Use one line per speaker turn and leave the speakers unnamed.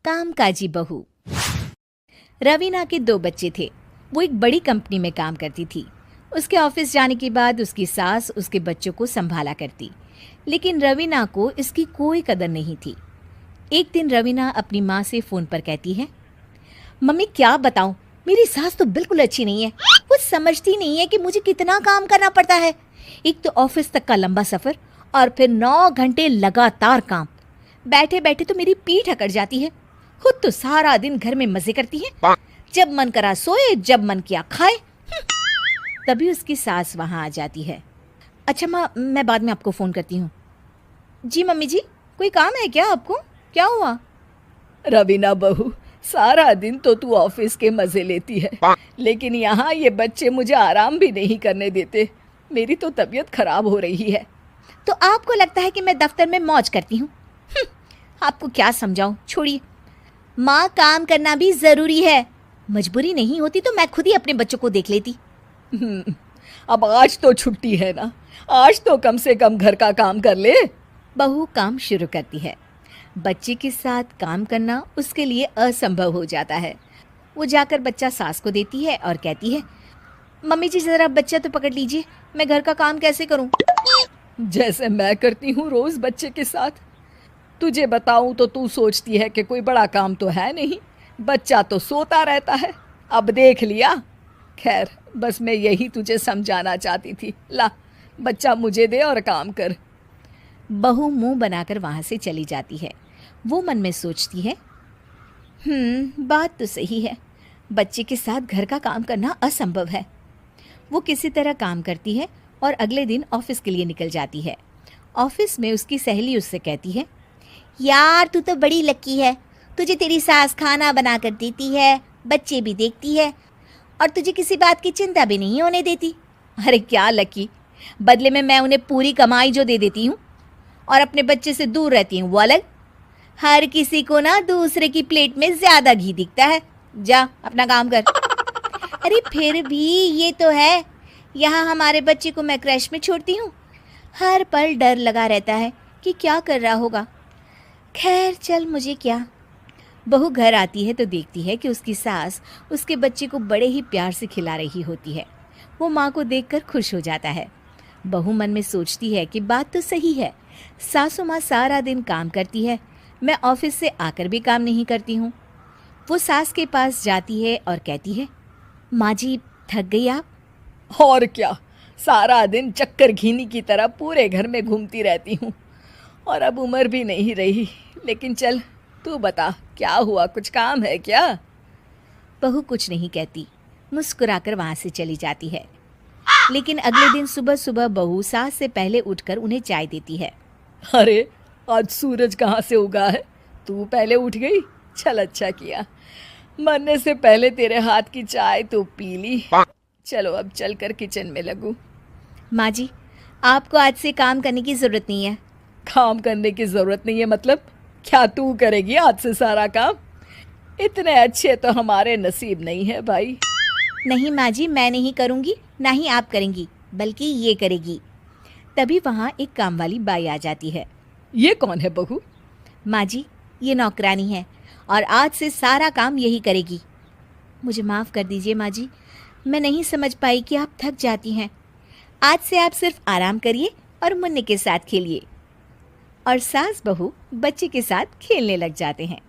कामकाजी बहू। रवीना के 2 बच्चे थे। वो एक बड़ी कंपनी में काम करती थी। उसके ऑफिस जाने के बाद उसकी सास उसके बच्चों को संभाला करती, लेकिन रवीना को इसकी कोई कदर नहीं थी। एक दिन रवीना अपनी माँ से फ़ोन पर कहती है, मम्मी क्या बताऊं, मेरी सास तो बिल्कुल अच्छी नहीं है। वो समझती नहीं है कि मुझे कितना काम करना पड़ता है। एक तो ऑफिस तक का लंबा सफ़र और फिर 9 घंटे लगातार काम। बैठे बैठे तो मेरी पीठ अकड़ जाती है। खुद तो सारा दिन घर में मजे करती है, जब मन करा सोए, जब मन किया खाए। तभी उसकी सास वहाँ आ जाती है। अच्छा माँ, मैं बाद में आपको फ़ोन करती हूँ। जी मम्मी जी, कोई काम है क्या आपको? क्या हुआ?
रवीना बहू, सारा दिन तो तू ऑफिस के मजे लेती है, लेकिन यहाँ ये बच्चे मुझे आराम भी नहीं करने देते। मेरी तो तबीयत खराब हो रही है।
तो आपको लगता है कि मैं दफ्तर में मौज करती हूँ? आपको क्या समझाऊं, छोड़िए। माँ, काम करना भी ज़रूरी है। मजबूरी नहीं होती तो मैं खुद ही अपने बच्चों को देख लेती।
अब आज तो छुट्टी है ना, आज तो कम से कम घर का काम कर ले।
बहू काम शुरू करती है। बच्चे के साथ काम करना उसके लिए असंभव हो जाता है। वो जाकर बच्चा सास को देती है और कहती है, मम्मी जी ज़रा बच्चा तो पकड़ लीजिए, मैं घर का काम कैसे करूं?
जैसे मैं करती हूँ रोज बच्चे के साथ। तुझे बताऊं तो तू सोचती है कि कोई बड़ा काम तो है नहीं, बच्चा तो सोता रहता है। अब देख लिया। खैर, बस मैं यही तुझे समझाना चाहती थी। ला, बच्चा मुझे दे और काम कर।
बहू मुंह बनाकर वहां से चली जाती है। वो मन में सोचती है, बात तो सही है, बच्चे के साथ घर का काम करना असंभव है। वो किसी तरह काम करती है और अगले दिन ऑफिस के लिए निकल जाती है। ऑफिस में उसकी सहेली उससे कहती है, यार तू तो बड़ी लकी है, तुझे तेरी सास खाना बना कर देती है, बच्चे भी देखती है और तुझे किसी बात की चिंता भी नहीं होने देती। अरे क्या लकी, बदले में मैं उन्हें पूरी कमाई जो दे देती हूँ और अपने बच्चे से दूर रहती हूँ वो अलग। हर किसी को ना दूसरे की प्लेट में ज़्यादा घी दिखता है। जा अपना काम कर। अरे फिर भी ये तो है, यहाँ हमारे बच्चे को मैं क्रैश में छोड़ती हूँ, हर पल डर लगा रहता है कि क्या कर रहा होगा। खैर चल, मुझे क्या। बहू घर आती है तो देखती है कि उसकी सास उसके बच्चे को बड़े ही प्यार से खिला रही होती है। वो माँ को देखकर खुश हो जाता है। बहू मन में सोचती है कि बात तो सही है, सासू माँ सारा दिन काम करती है, मैं ऑफिस से आकर भी काम नहीं करती हूँ। वो सास के पास जाती है और कहती है, माँ जी थक गई आप?
और क्या, सारा दिन चक्कर घीनी की तरह पूरे घर में घूमती रहती हूँ और अब उम्र भी नहीं रही। लेकिन चल तू बता, क्या हुआ, कुछ काम है क्या?
बहू कुछ नहीं कहती, मुस्कुराकर वहाँ से चली जाती है। लेकिन अगले दिन सुबह सुबह बहू सास से पहले उठकर उन्हें चाय देती है।
अरे आज सूरज कहाँ से उगा है, तू पहले उठ गई। चल अच्छा किया, मरने से पहले तेरे हाथ की चाय तो पी ली। चलो अब चलकर किचन में लगूं।
माँ जी, आपको आज से काम करने की ज़रूरत नहीं है।
काम करने की ज़रूरत नहीं है मतलब? क्या तू करेगी आज से सारा काम? इतने अच्छे तो हमारे नसीब नहीं है भाई।
नहीं माँ जी, मैं नहीं करूँगी, ना ही आप करेंगी, बल्कि ये करेगी। तभी वहाँ एक काम वाली बाई आ जाती है।
ये कौन है बहू?
माँ जी, ये नौकरानी है और आज से सारा काम यही करेगी। मुझे माफ़ कर दीजिए माँ जी, मैं नहीं समझ पाई कि आप थक जाती हैं। आज से आप सिर्फ आराम करिए और मुन्ने के साथ खेलिए। और सास बहू बच्चे के साथ खेलने लग जाते हैं।